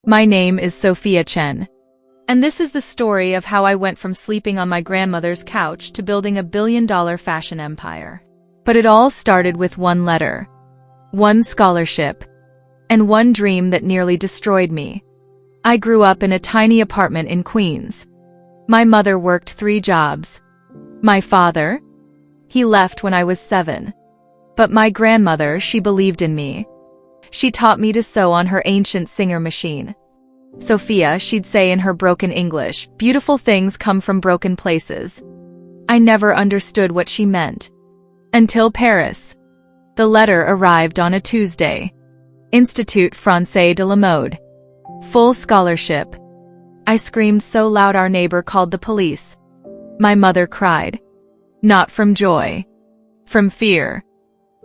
My name is Sophia Chen. And this is the story of how I went from sleeping on my grandmother's couch to building a billion-dollar fashion empire. But it all started with one letter, one scholarship, and one dream that nearly destroyed me. I grew up in a tiny apartment in Queens. My mother worked 3 jobs. My father? He left when I was 7. But my grandmother, she believed in me. She taught me to sew on her ancient Singer machine. Sophia, she'd say in her broken English, beautiful things come from broken places. I never understood what she meant. Until Paris. The letter arrived on a Tuesday. Institut Français de la Mode. Full scholarship. I screamed so loud our neighbor called the police. My mother cried. Not from joy. From fear.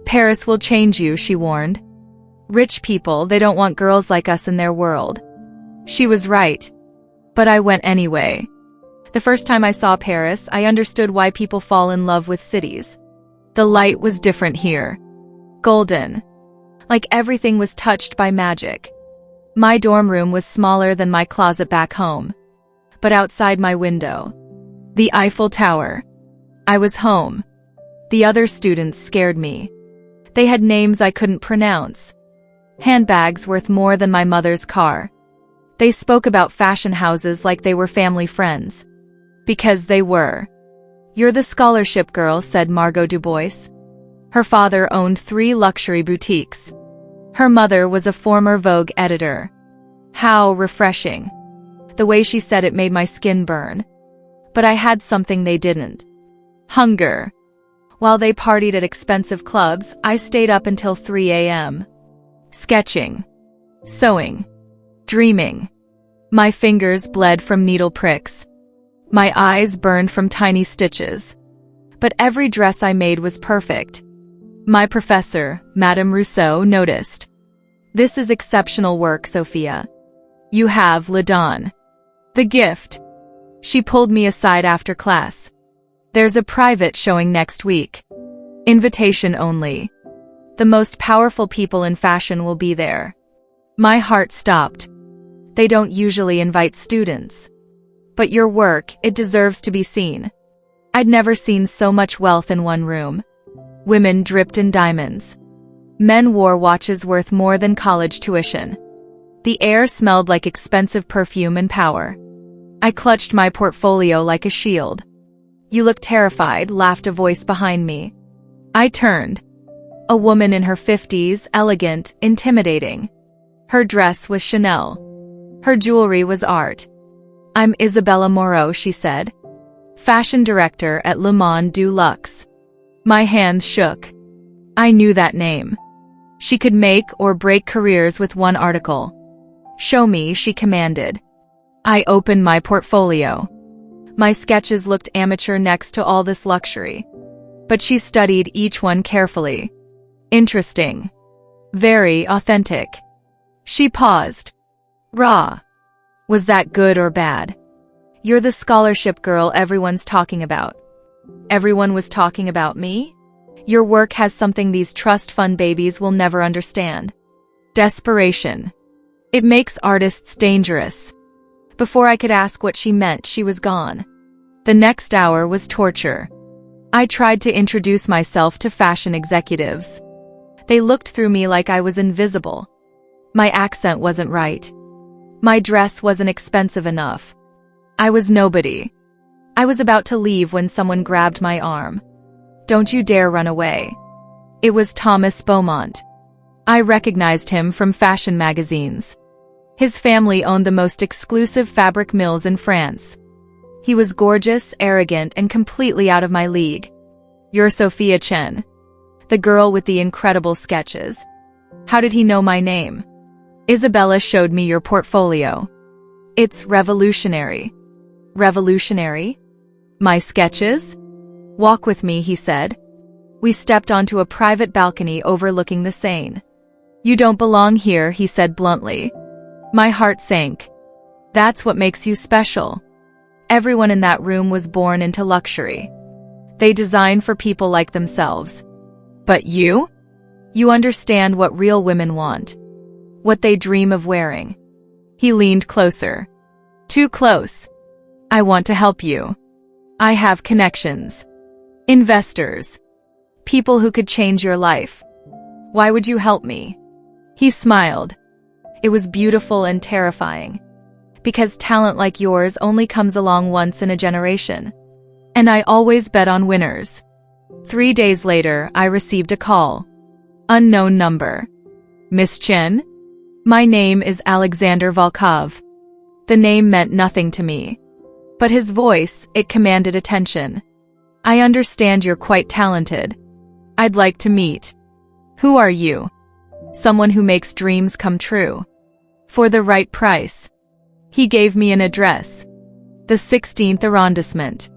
Paris will change you, she warned. Rich people, they don't want girls like us in their world. She was right. But I went anyway. The first time I saw Paris, I understood why people fall in love with cities. The light was different here. Golden. Like everything was touched by magic. My dorm room was smaller than my closet back home. But outside my window, the Eiffel Tower. I was home. The other students scared me. They had names I couldn't pronounce. Handbags worth more than my mother's car. They spoke about fashion houses like they were family friends. Because they were. You're the scholarship girl, said Margot Dubois. Her father owned 3 luxury boutiques. Her mother was a former Vogue editor. How refreshing. The way she said it made my skin burn. But I had something they didn't. Hunger. While they partied at expensive clubs, I stayed up until 3 a.m. Sketching. Sewing. Dreaming. My fingers bled from needle pricks. My eyes burned from tiny stitches. But every dress I made was perfect. My professor, Madame Rousseau, noticed. This is exceptional work, Sophia. You have le don. The gift. She pulled me aside after class. There's a private showing next week. Invitation only. The most powerful people in fashion will be there. My heart stopped. They don't usually invite students. But your work, it deserves to be seen. I'd never seen so much wealth in one room. Women dripped in diamonds. Men wore watches worth more than college tuition. The air smelled like expensive perfume and power. I clutched my portfolio like a shield. You look terrified, laughed a voice behind me. I turned. A woman in her 50s, elegant, intimidating. Her dress was Chanel. Her jewelry was art. I'm Isabella Moreau, she said. Fashion director at Le Monde du Luxe. My hands shook. I knew that name. She could make or break careers with one article. Show me, she commanded. I opened my portfolio. My sketches looked amateur next to all this luxury. But she studied each one carefully. Interesting. Very authentic. She paused. Raw. Was that good or bad? You're the scholarship girl everyone's talking about. Everyone was talking about me? Your work has something these trust fund babies will never understand. Desperation. It makes artists dangerous. Before I could ask what she meant, she was gone. The next hour was torture. I tried to introduce myself to fashion executives. They looked through me like I was invisible. My accent wasn't right. My dress wasn't expensive enough. I was nobody. I was about to leave when someone grabbed my arm. Don't you dare run away. It was Thomas Beaumont. I recognized him from fashion magazines. His family owned the most exclusive fabric mills in France. He was gorgeous, arrogant, and completely out of my league. You're Sophia Chen. The girl with the incredible sketches. How did he know my name? Isabella showed me your portfolio. It's revolutionary. Revolutionary? My sketches? Walk with me, he said. We stepped onto a private balcony overlooking the Seine. You don't belong here, he said bluntly. My heart sank. That's what makes you special. Everyone in that room was born into luxury. They design for people like themselves. But you? You understand what real women want. What they dream of wearing. He leaned closer. Too close. I want to help you. I have connections. Investors. People who could change your life. Why would you help me? He smiled. It was beautiful and terrifying. Because talent like yours only comes along once in a generation. And I always bet on winners. 3 days later, I received a call. Unknown number. Miss Chen? My name is Alexander Volkov. The name meant nothing to me. But his voice, it commanded attention. I understand you're quite talented. I'd like to meet. Who are you? Someone who makes dreams come true. For the right price. He gave me an address. The 16th arrondissement.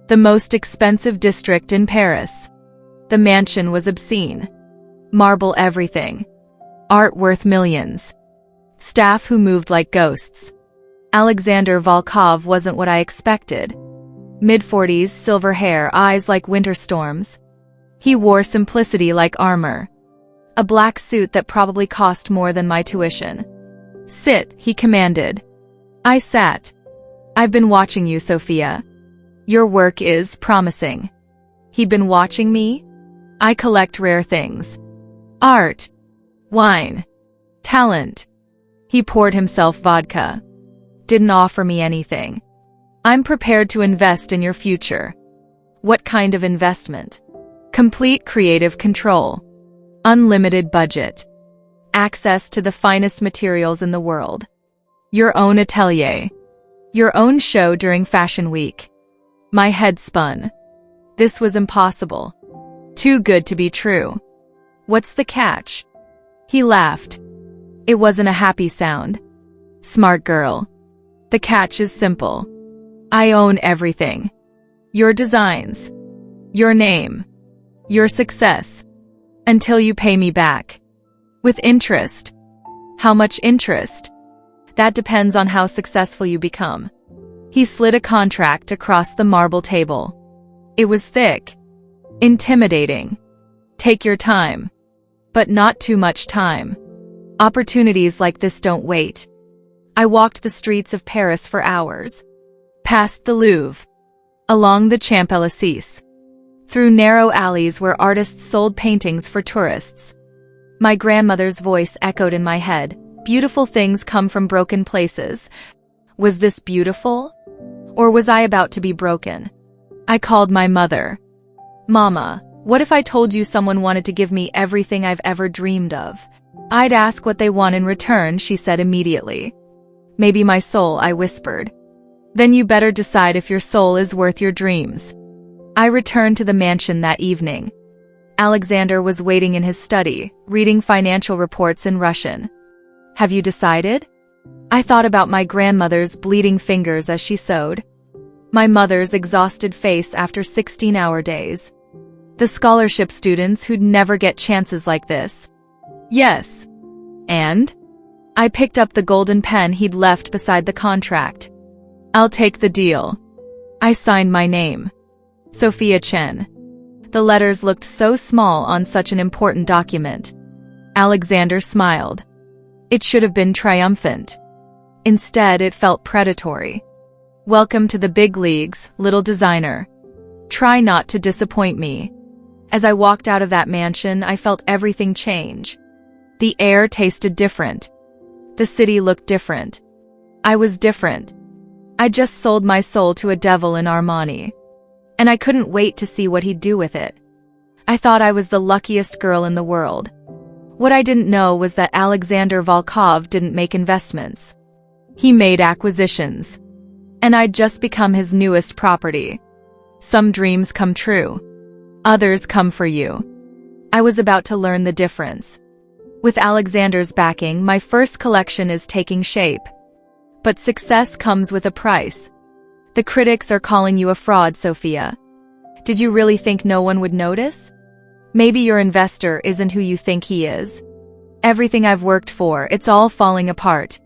The most expensive district in Paris. The mansion was obscene. Marble everything. Art worth millions. Staff who moved like ghosts. Alexander Volkov wasn't what I expected. Mid-40s, silver hair, eyes like winter storms. He wore simplicity like armor. A black suit that probably cost more than my tuition. Sit, he commanded. I sat. I've been watching you, Sophia. Your work is promising. He'd been watching me? I collect rare things. Art. Wine. Talent. He poured himself vodka. Didn't offer me anything. I'm prepared to invest in your future. What kind of investment? Complete creative control. Unlimited budget. Access to the finest materials in the world. Your own atelier. Your own show during Fashion Week. My head spun. This was impossible. Too good to be true. What's the catch? He laughed. It wasn't a happy sound. Smart girl. The catch is simple. I own everything. Your designs. Your name. Your success. Until you pay me back. With interest. How much interest? That depends on how successful you become. He slid a contract across the marble table. It was thick. Intimidating. Take your time. But not too much time. Opportunities like this don't wait. I walked the streets of Paris for hours. Past the Louvre. Along the Champs-Élysées. Through narrow alleys where artists sold paintings for tourists. My grandmother's voice echoed in my head. Beautiful things come from broken places. Was this beautiful? Or was I about to be broken? I called my mother. Mama, what if I told you someone wanted to give me everything I've ever dreamed of? I'd ask what they want in return, she said immediately. Maybe my soul, I whispered. Then you better decide if your soul is worth your dreams. I returned to the mansion that evening. Alexander was waiting in his study, reading financial reports in Russian. Have you decided? I thought about my grandmother's bleeding fingers as she sewed. My mother's exhausted face after 16-hour days. The scholarship students who'd never get chances like this. Yes. And? I picked up the golden pen he'd left beside the contract. I'll take the deal. I signed my name. Sophia Chen. The letters looked so small on such an important document. Alexander smiled. It should have been triumphant. Instead, it felt predatory. Welcome to the big leagues, little designer. Try not to disappoint me. As I walked out of that mansion, I felt everything change. The air tasted different. The city looked different. I was different. I just sold my soul to a devil in Armani. And I couldn't wait to see what he'd do with it. I thought I was the luckiest girl in the world. What I didn't know was that Alexander Volkov didn't make investments. He made acquisitions. And I'd just become his newest property. Some dreams come true. Others come for you. I was about to learn the difference. With Alexander's backing, my first collection is taking shape. But success comes with a price. The critics are calling you a fraud, Sophia. Did you really think no one would notice? Maybe your investor isn't who you think he is. Everything I've worked for, it's all falling apart.